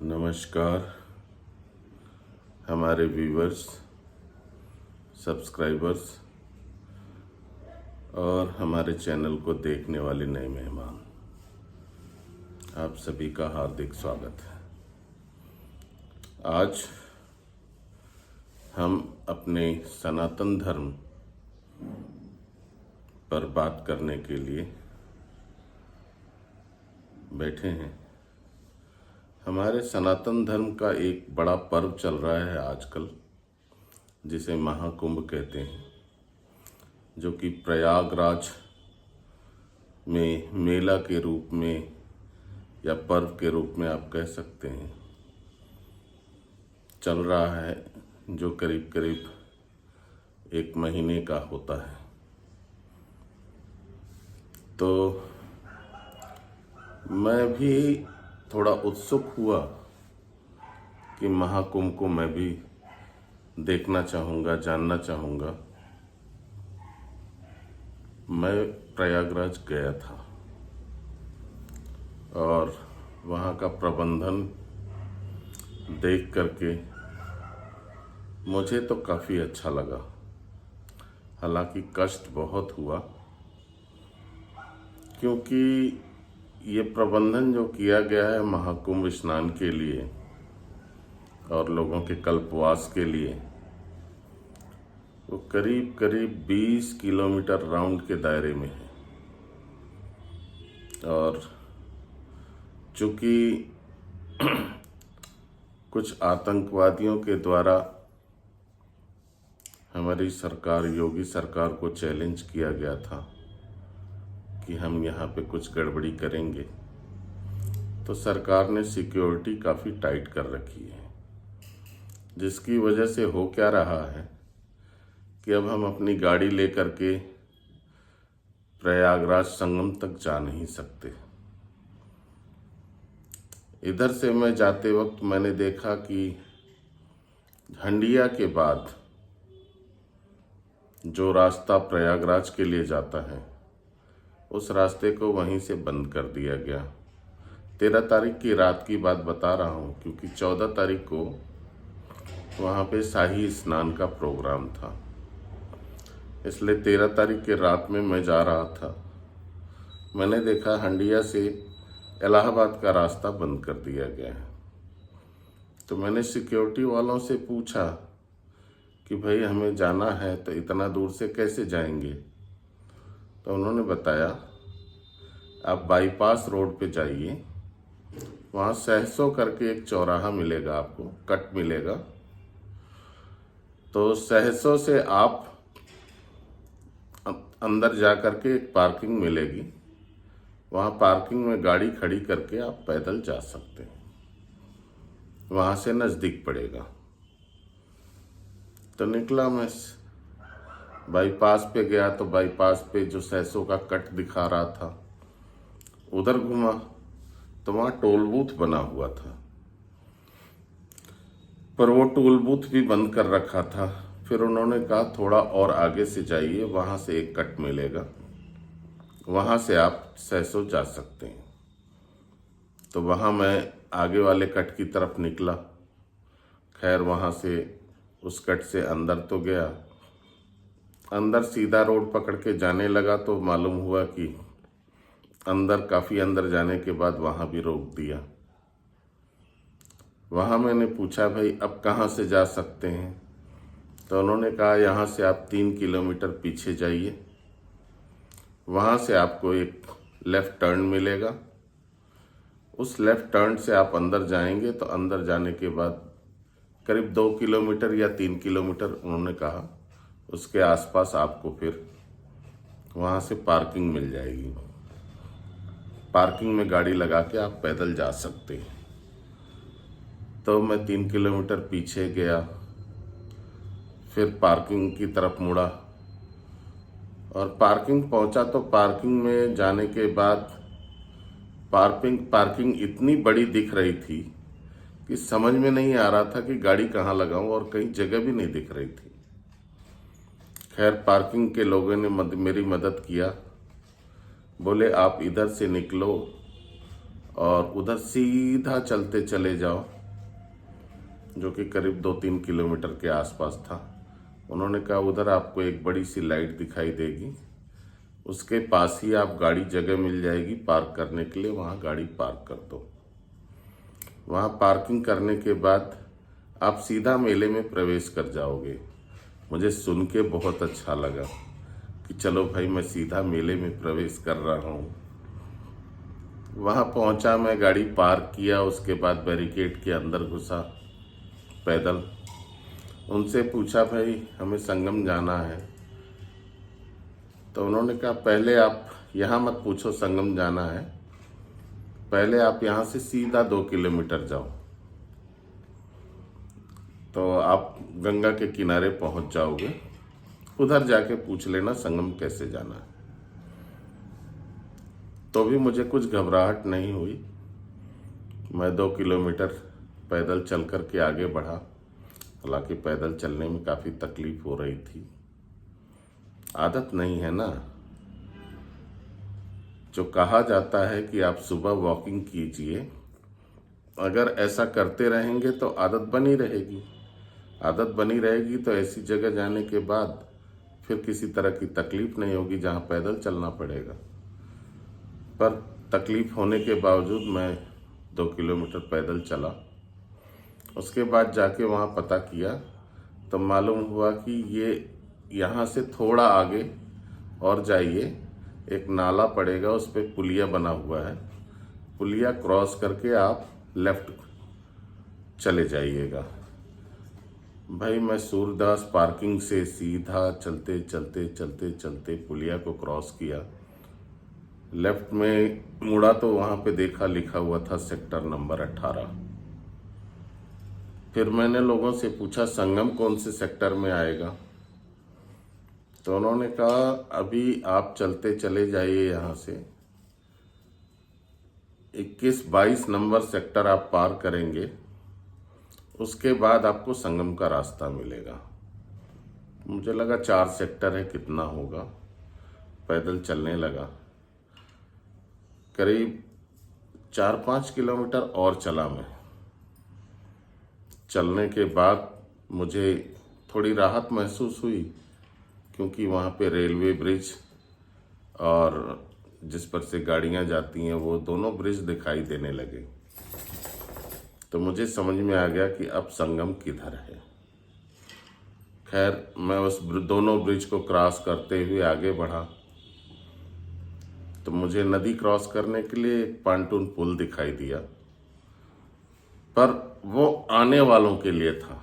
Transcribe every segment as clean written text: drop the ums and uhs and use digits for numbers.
नमस्कार हमारे viewers, subscribers और हमारे चैनल को देखने वाले नए मेहमान, आप सभी का हार्दिक स्वागत है। आज हम अपने सनातन धर्म पर बात करने के लिए बैठे हैं। हमारे सनातन धर्म का एक बड़ा पर्व चल रहा है आजकल, जिसे महाकुंभ कहते हैं, जो कि प्रयागराज में मेला के रूप में या पर्व के रूप में आप कह सकते हैं चल रहा है, जो करीब करीब 1 महीने का होता है। तो मैं भी थोड़ा उत्सुक हुआ कि महाकुंभ को मैं भी देखना चाहूँगा, जानना चाहूँगा। मैं प्रयागराज गया था और वहाँ का प्रबंधन देख करके मुझे तो काफ़ी अच्छा लगा। हालांकि कष्ट बहुत हुआ, क्योंकि ये प्रबंधन जो किया गया है महाकुंभ स्नान के लिए और लोगों के कल्पवास के लिए, वो करीब करीब 20 किलोमीटर राउंड के दायरे में है। और चूंकि कुछ आतंकवादियों के द्वारा हमारी सरकार, योगी सरकार को चैलेंज किया गया था कि हम यहाँ पे कुछ गड़बड़ी करेंगे, तो सरकार ने सिक्योरिटी काफ़ी टाइट कर रखी है, जिसकी वजह से हो क्या रहा है कि अब हम अपनी गाड़ी लेकर के प्रयागराज संगम तक जा नहीं सकते। इधर से मैं जाते वक्त मैंने देखा कि हंडिया के बाद जो रास्ता प्रयागराज के लिए जाता है, उस रास्ते को वहीं से बंद कर दिया गया। 13 तारीख की रात की बात बता रहा हूँ, क्योंकि 14 तारीख को वहाँ पे शाही स्नान का प्रोग्राम था, इसलिए 13 तारीख की रात में मैं जा रहा था। मैंने देखा हंडिया से इलाहाबाद का रास्ता बंद कर दिया गया है। तो मैंने सिक्योरिटी वालों से पूछा कि भाई हमें जाना है तो इतना दूर से कैसे जाएंगे। तो उन्होंने बताया आप बाईपास रोड पे जाइए, वहाँ सहसो करके एक चौराहा मिलेगा, आपको कट मिलेगा। तो सहसो से आप अंदर जा करके एक पार्किंग मिलेगी, वहाँ पार्किंग में गाड़ी खड़ी करके आप पैदल जा सकते हैं, वहाँ से नज़दीक पड़ेगा। तो निकला मैं, बाईपास पे गया तो बाईपास पे जो सहसो का कट दिखा रहा था उधर घूमा, तो वहाँ टोल बूथ बना हुआ था, पर वो टोल बूथ भी बंद कर रखा था। फिर उन्होंने कहा थोड़ा और आगे से जाइए, वहाँ से एक कट मिलेगा, वहाँ से आप सहसो जा सकते हैं। तो वहाँ मैं आगे वाले कट की तरफ निकला। खैर वहाँ से उस कट से अंदर तो गया, अंदर सीधा रोड पकड़ के जाने लगा तो मालूम हुआ कि अंदर, काफ़ी अंदर जाने के बाद वहाँ भी रोक दिया। वहाँ मैंने पूछा भाई अब कहाँ से जा सकते हैं, तो उन्होंने कहा यहाँ से आप 3 किलोमीटर पीछे जाइए, वहाँ से आपको एक लेफ़्ट टर्न मिलेगा, उस लेफ़्ट टर्न से आप अंदर जाएंगे तो अंदर जाने के बाद करीब 2 किलोमीटर या 3 किलोमीटर उन्होंने कहा, उसके आसपास आपको फिर वहाँ से पार्किंग मिल जाएगी, पार्किंग में गाड़ी लगा के आप पैदल जा सकते हैं। तो मैं 3 किलोमीटर पीछे गया, फिर पार्किंग की तरफ मुड़ा और पार्किंग पहुंचा। तो पार्किंग में जाने के बाद पार्किंग इतनी बड़ी दिख रही थी कि समझ में नहीं आ रहा था कि गाड़ी कहाँ लगाऊं, और कहीं जगह भी नहीं दिख रही थी। खैर पार्किंग के लोगों ने मेरी मदद किया, बोले आप इधर से निकलो और उधर सीधा चलते चले जाओ, जो कि करीब 2-3 किलोमीटर के आसपास था। उन्होंने कहा उधर आपको एक बड़ी सी लाइट दिखाई देगी, उसके पास ही आप गाड़ी जगह मिल जाएगी पार्क करने के लिए, वहाँ गाड़ी पार्क कर दो। वहाँ पार्किंग करने के बाद आप सीधा मेले में प्रवेश कर जाओगे। मुझे सुन के बहुत अच्छा लगा कि चलो भाई मैं सीधा मेले में प्रवेश कर रहा हूँ। वहाँ पहुँचा, मैं गाड़ी पार्क किया, उसके बाद बैरिकेड के अंदर घुसा पैदल। उनसे पूछा भाई हमें संगम जाना है, तो उन्होंने कहा पहले आप यहाँ मत पूछो संगम जाना है, पहले आप यहाँ से सीधा 2 किलोमीटर जाओ तो आप गंगा के किनारे पहुँच जाओगे, उधर जाके पूछ लेना संगम कैसे जाना है। तो भी मुझे कुछ घबराहट नहीं हुई। मैं 2 किलोमीटर पैदल चल कर के आगे बढ़ा। हालांकि पैदल चलने में काफ़ी तकलीफ हो रही थी, आदत नहीं है ना। जो कहा जाता है कि आप सुबह वॉकिंग कीजिए, अगर ऐसा करते रहेंगे तो आदत बनी रहेगी। आदत बनी रहेगी तो ऐसी जगह जाने के बाद फिर किसी तरह की तकलीफ नहीं होगी जहाँ पैदल चलना पड़ेगा। पर तकलीफ होने के बावजूद मैं 2 किलोमीटर पैदल चला। उसके बाद जाके वहाँ पता किया तो मालूम हुआ कि ये यहाँ से थोड़ा आगे और जाइए, एक नाला पड़ेगा, उस पर पुलिया बना हुआ है। पुलिया क्रॉस करके आप लेफ्ट चले जाइएगा। भाई मैं सूरदास पार्किंग से सीधा चलते चलते चलते चलते पुलिया को क्रॉस किया। लेफ्ट में मुड़ा तो वहाँ पे देखा लिखा हुआ था सेक्टर नंबर 18। फिर मैंने लोगों से पूछा संगम कौन से सेक्टर में आएगा, तो उन्होंने कहा अभी आप चलते चले जाइए, यहाँ से 21-22 नंबर सेक्टर आप पार करेंगे, उसके बाद आपको संगम का रास्ता मिलेगा। मुझे लगा 4 सेक्टर है, कितना होगा। पैदल चलने लगा, करीब 4-5 किलोमीटर और चला मैं। चलने के बाद मुझे थोड़ी राहत महसूस हुई, क्योंकि वहाँ पे रेलवे ब्रिज और जिस पर से गाड़ियाँ जाती हैं वो दोनों ब्रिज दिखाई देने लगे। तो मुझे समझ में आ गया कि अब संगम किधर है। खैर मैं उस दोनों ब्रिज को क्रॉस करते हुए आगे बढ़ा तो मुझे नदी क्रॉस करने के लिए एक पांटून पुल दिखाई दिया, पर वो आने वालों के लिए था,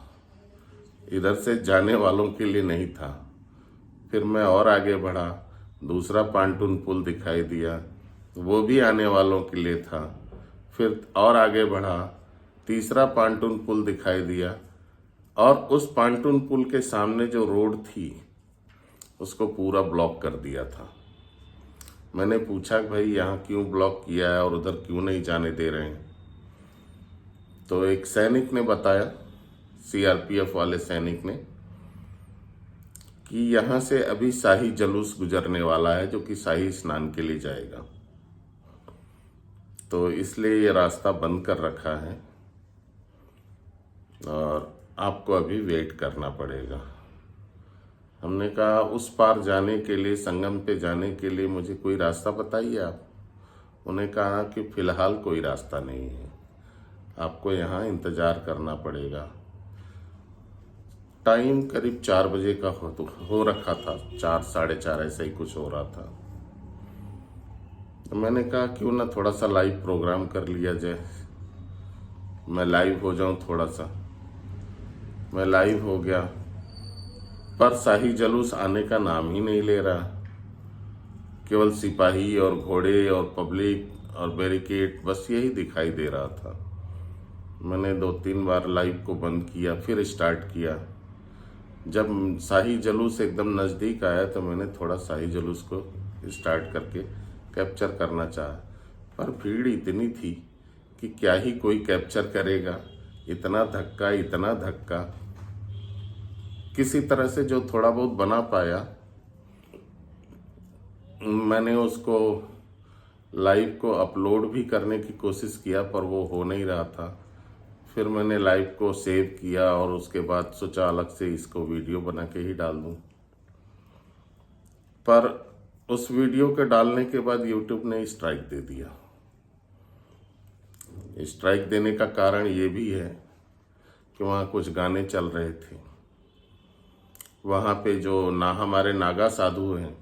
इधर से जाने वालों के लिए नहीं था। फिर मैं और आगे बढ़ा, दूसरा पांटून पुल दिखाई दिया, वो भी आने वालों के लिए था। फिर और आगे बढ़ा, तीसरा पांटून पुल दिखाई दिया, और उस पांटून पुल के सामने जो रोड थी उसको पूरा ब्लॉक कर दिया था। मैंने पूछा भाई यहाँ क्यों ब्लॉक किया है और उधर क्यों नहीं जाने दे रहे हैं, तो एक सैनिक ने बताया, सीआरपीएफ वाले सैनिक ने, कि यहाँ से अभी शाही जुलूस गुजरने वाला है जो कि शाही स्नान के लिए जाएगा, तो इसलिए ये रास्ता बंद कर रखा है और आपको अभी वेट करना पड़ेगा। हमने कहा उस पार जाने के लिए, संगम पे जाने के लिए मुझे कोई रास्ता बताइए आप। उन्हें कहा कि फ़िलहाल कोई रास्ता नहीं है, आपको यहाँ इंतज़ार करना पड़ेगा। टाइम करीब 4 बजे का हो रखा था, 4 साढ़े 4 ऐसा ही कुछ हो रहा था। तो मैंने कहा क्यों ना थोड़ा सा लाइव प्रोग्राम कर लिया जाए, मैं लाइव हो जाऊं थोड़ा सा। मैं लाइव हो गया, पर शाही जुलूस आने का नाम ही नहीं ले रहा। केवल सिपाही और घोड़े और पब्लिक और बैरिकेड, बस यही दिखाई दे रहा था। मैंने 2-3 बार लाइव को बंद किया, फिर स्टार्ट किया। जब शाही जुलूस एकदम नज़दीक आया तो मैंने थोड़ा शाही जुलूस को स्टार्ट करके कैप्चर करना चाहा, पर भीड़ इतनी थी कि क्या ही कोई कैप्चर करेगा। इतना धक्का, इतना धक्का। किसी तरह से जो थोड़ा बहुत बना पाया मैंने उसको लाइव को अपलोड भी करने की कोशिश किया पर वो हो नहीं रहा था। फिर मैंने लाइव को सेव किया और उसके बाद सोचा अलग से इसको वीडियो बना के ही डाल दूं। पर उस वीडियो के डालने के बाद यूट्यूब ने स्ट्राइक दे दिया। स्ट्राइक देने का कारण ये भी है कि वहाँ कुछ गाने चल रहे थे। वहाँ पे जो हमारे नागा साधु हैं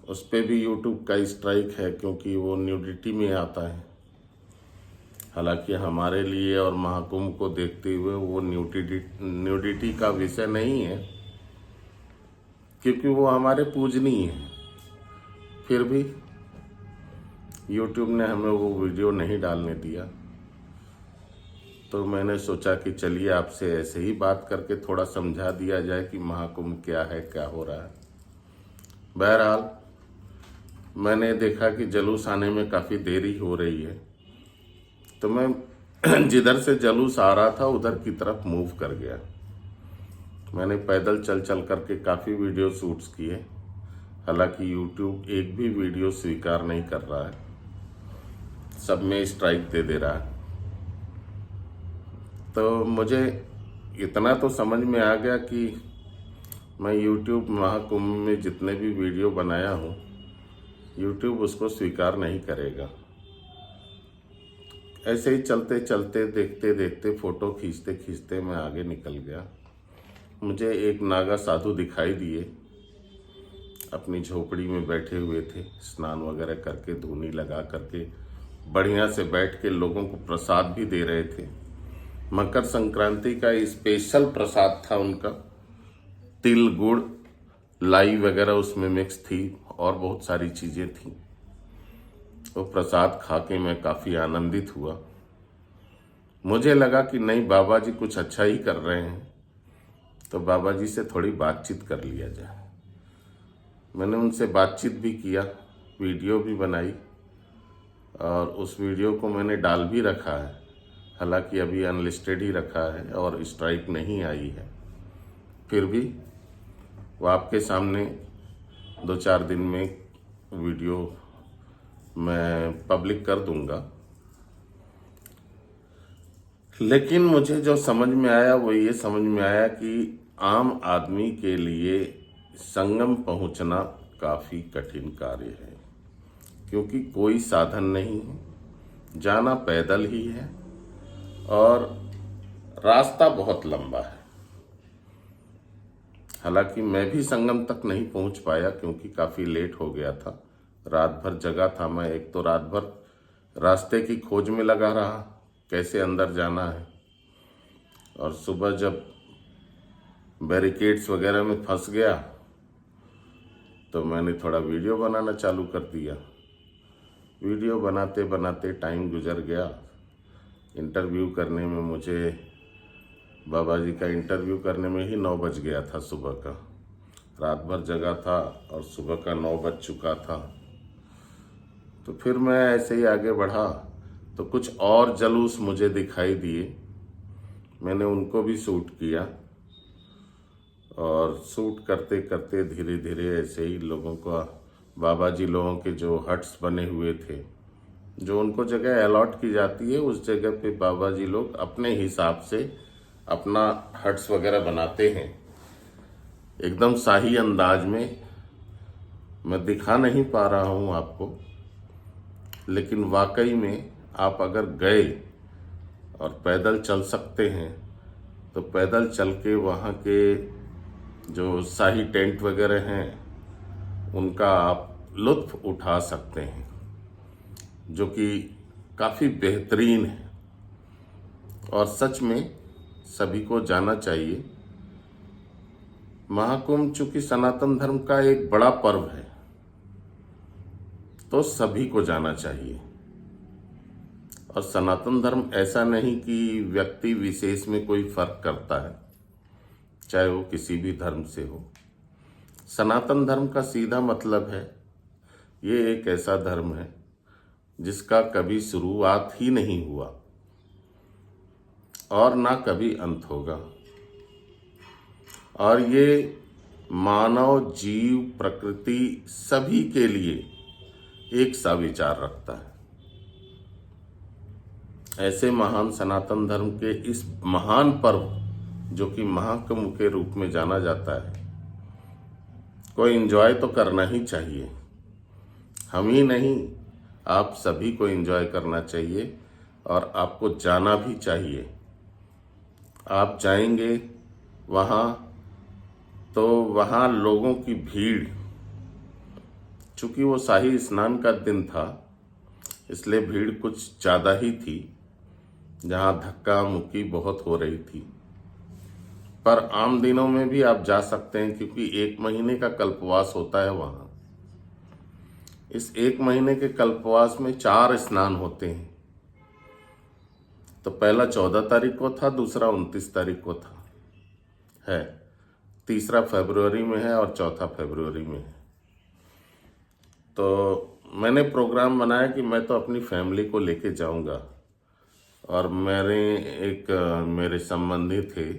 उस पे भी यूट्यूब का स्ट्राइक है, क्योंकि वो न्यूडिटी में आता है। हालांकि हमारे लिए और महाकुंभ को देखते हुए वो न्यूडिटी का विषय नहीं है, क्योंकि वो हमारे पूजनीय हैं। फिर भी यूट्यूब ने हमें वो वीडियो नहीं डालने दिया। तो मैंने सोचा कि चलिए आपसे ऐसे ही बात करके थोड़ा समझा दिया जाए कि महाकुंभ क्या है, क्या हो रहा है। बहरहाल मैंने देखा कि जुलूस आने में काफ़ी देरी हो रही है, तो मैं जिधर से जुलूस आ रहा था उधर की तरफ मूव कर गया। मैंने पैदल चल चल करके काफ़ी वीडियो शूट्स किए। हालांकि यूट्यूब एक भी वीडियो स्वीकार नहीं कर रहा है, सब में स्ट्राइक दे दे रहा है। तो मुझे इतना तो समझ में आ गया कि मैं यूट्यूब महाकुंभ में जितने भी वीडियो बनाया हूँ यूट्यूब उसको स्वीकार नहीं करेगा। ऐसे ही चलते चलते देखते देखते फोटो खींचते खींचते मैं आगे निकल गया। मुझे एक नागा साधु दिखाई दिए, अपनी झोपड़ी में बैठे हुए थे, स्नान वगैरह करके धूनी लगा करके बढ़िया से बैठ के लोगों को प्रसाद भी दे रहे थे। मकर संक्रांति का स्पेशल प्रसाद था उनका, तिल गुड़ लाई वगैरह उसमें मिक्स थी और बहुत सारी चीज़ें थी। तो प्रसाद खा के मैं काफ़ी आनंदित हुआ। मुझे लगा कि नहीं, बाबा जी कुछ अच्छा ही कर रहे हैं, तो बाबा जी से थोड़ी बातचीत कर लिया जाए। मैंने उनसे बातचीत भी किया, वीडियो भी बनाई और उस वीडियो को मैंने डाल भी रखा है। हालांकि अभी अनलिस्टेड ही रखा है और स्ट्राइक नहीं आई है। फिर भी वो आपके सामने 2-4 दिन में वीडियो मैं पब्लिक कर दूंगा। लेकिन मुझे जो समझ में आया वो ये समझ में आया कि आम आदमी के लिए संगम पहुंचना काफ़ी कठिन कार्य है, क्योंकि कोई साधन नहीं है, जाना पैदल ही है और रास्ता बहुत लंबा है। हालांकि मैं भी संगम तक नहीं पहुंच पाया क्योंकि काफ़ी लेट हो गया था। रात भर जगा था मैं। एक तो रात भर रास्ते की खोज में लगा रहा, कैसे अंदर जाना है, और सुबह जब बैरिकेड्स वगैरह में फंस गया तो मैंने थोड़ा वीडियो बनाना चालू कर दिया। वीडियो बनाते बनाते टाइम गुजर गया। इंटरव्यू करने में मुझे बाबा जी का इंटरव्यू करने में ही 9 बज गया था सुबह का। रात भर जगा था और सुबह का 9 बज चुका था। तो फिर मैं ऐसे ही आगे बढ़ा तो कुछ और जुलूस मुझे दिखाई दिए। मैंने उनको भी शूट किया और शूट करते करते धीरे धीरे ऐसे ही लोगों का, बाबा जी लोगों के जो हट्स बने हुए थे, जो उनको जगह अलॉट की जाती है, उस जगह पे बाबा जी लोग अपने हिसाब से अपना हट्स वगैरह बनाते हैं। एकदम शाही अंदाज में। मैं दिखा नहीं पा रहा हूँ आपको, लेकिन वाकई में आप अगर गए और पैदल चल सकते हैं तो पैदल चल के वहाँ के जो शाही टेंट वगैरह हैं उनका आप लुत्फ़ उठा सकते हैं, जो कि काफ़ी बेहतरीन है और सच में सभी को जाना चाहिए। महाकुंभ चूँकि सनातन धर्म का एक बड़ा पर्व है तो सभी को जाना चाहिए। और सनातन धर्म ऐसा नहीं कि व्यक्ति विशेष में कोई फर्क करता है, चाहे वो किसी भी धर्म से हो। सनातन धर्म का सीधा मतलब है, ये एक ऐसा धर्म है जिसका कभी शुरुआत ही नहीं हुआ और ना कभी अंत होगा। और ये मानव, जीव, प्रकृति सभी के लिए एक सा विचार रखता है। ऐसे महान सनातन धर्म के इस महान पर्व जो कि महाकुंभ के रूप में जाना जाता है को एंजॉय तो करना ही चाहिए। हम ही नहीं, आप सभी को एंजॉय करना चाहिए और आपको जाना भी चाहिए। आप जाएंगे वहाँ तो वहाँ लोगों की भीड़, चूँकि वो शाही स्नान का दिन था इसलिए भीड़ कुछ ज़्यादा ही थी, जहाँ धक्का मुक्की बहुत हो रही थी। पर आम दिनों में भी आप जा सकते हैं क्योंकि 1 महीने का कल्पवास होता है वहाँ। इस 1 महीने के कल्पवास में 4 स्नान होते हैं। तो पहला 14 तारीख को था, दूसरा 29 तारीख को था है, तीसरा फरवरी में है और चौथा फरवरी में है। तो मैंने प्रोग्राम बनाया कि मैं तो अपनी फैमिली को लेके जाऊंगा और मेरे संबंधी थे,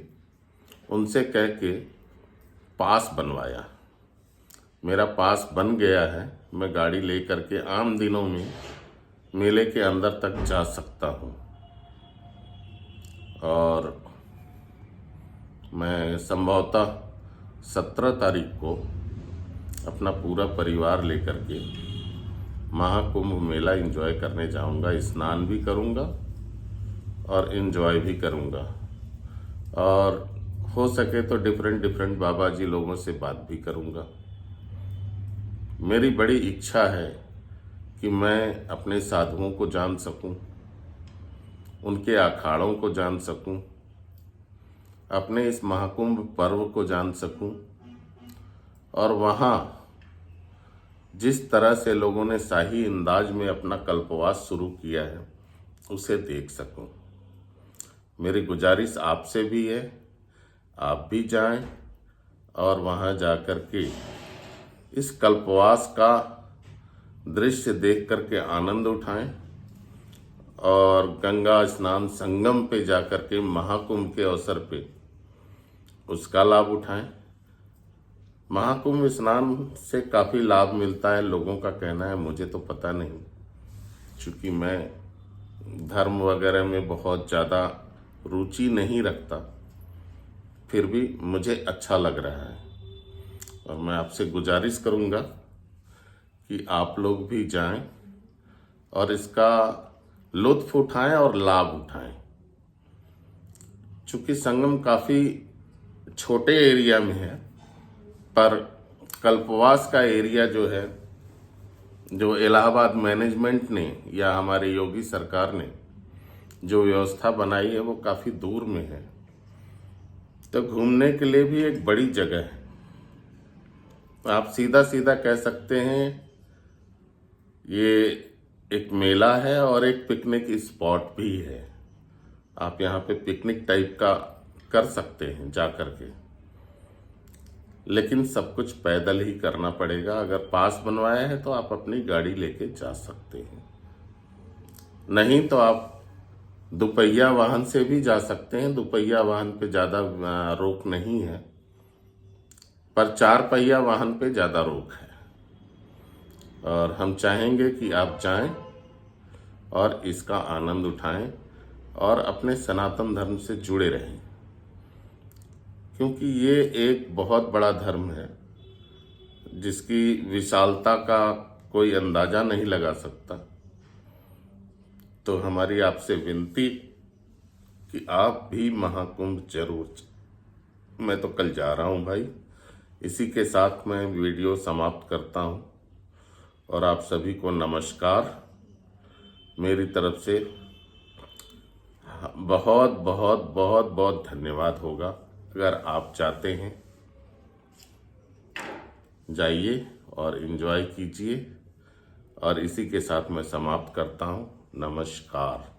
उनसे कह के पास बनवाया। मेरा पास बन गया है, मैं गाड़ी ले करके आम दिनों में मेले के अंदर तक जा सकता हूँ। और मैं संभवतः 17 तारीख को अपना पूरा परिवार लेकर के महाकुंभ मेला एंजॉय करने जाऊंगा। स्नान भी करूंगा और एंजॉय भी करूंगा और हो सके तो डिफरेंट बाबा जी लोगों से बात भी करूंगा। मेरी बड़ी इच्छा है कि मैं अपने साधुओं को जान सकूं, उनके अखाड़ों को जान सकूं, अपने इस महाकुंभ पर्व को जान सकूं और वहाँ जिस तरह से लोगों ने शाही अंदाज में अपना कल्पवास शुरू किया है उसे देख सकूं। मेरी गुजारिश आपसे भी है, आप भी जाएं और वहाँ जाकर के इस कल्पवास का दृश्य देख करके आनंद उठाएं और गंगा स्नान संगम पे जाकर के महाकुंभ के अवसर पे उसका लाभ उठाएं। महाकुंभ स्नान से काफ़ी लाभ मिलता है, लोगों का कहना है, मुझे तो पता नहीं, क्योंकि मैं धर्म वगैरह में बहुत ज़्यादा रुचि नहीं रखता, फिर भी मुझे अच्छा लग रहा है और मैं आपसे गुजारिश करूँगा कि आप लोग भी जाएं और इसका लुत्फ उठाएं और लाभ उठाएं। चूँकि संगम काफ़ी छोटे एरिया में है, पर कल्पवास का एरिया जो है, जो इलाहाबाद मैनेजमेंट ने या हमारी योगी सरकार ने जो व्यवस्था बनाई है वो काफ़ी दूर में है, तो घूमने के लिए भी एक बड़ी जगह है। आप सीधा सीधा कह सकते हैं ये एक मेला है और एक पिकनिक स्पॉट भी है। आप यहाँ पे पिकनिक टाइप का कर सकते हैं जा कर के, लेकिन सब कुछ पैदल ही करना पड़ेगा। अगर पास बनवाया है तो आप अपनी गाड़ी लेके जा सकते हैं, नहीं तो आप दुपहिया वाहन से भी जा सकते हैं। दुपहिया वाहन पे ज़्यादा रोक नहीं है, पर 4 पहिया वाहन पे ज़्यादा रोक है। और हम चाहेंगे कि आप जाएं और इसका आनंद उठाएं और अपने सनातन धर्म से जुड़े रहें, क्योंकि ये एक बहुत बड़ा धर्म है जिसकी विशालता का कोई अंदाज़ा नहीं लगा सकता। तो हमारी आपसे विनती कि आप भी महाकुंभ जरूर। मैं तो कल जा रहा हूँ भाई। इसी के साथ मैं वीडियो समाप्त करता हूँ और आप सभी को नमस्कार। मेरी तरफ से बहुत बहुत बहुत बहुत धन्यवाद होगा अगर आप चाहते हैं। जाइए और एंजॉय कीजिए और इसी के साथ मैं समाप्त करता हूँ। नमस्कार।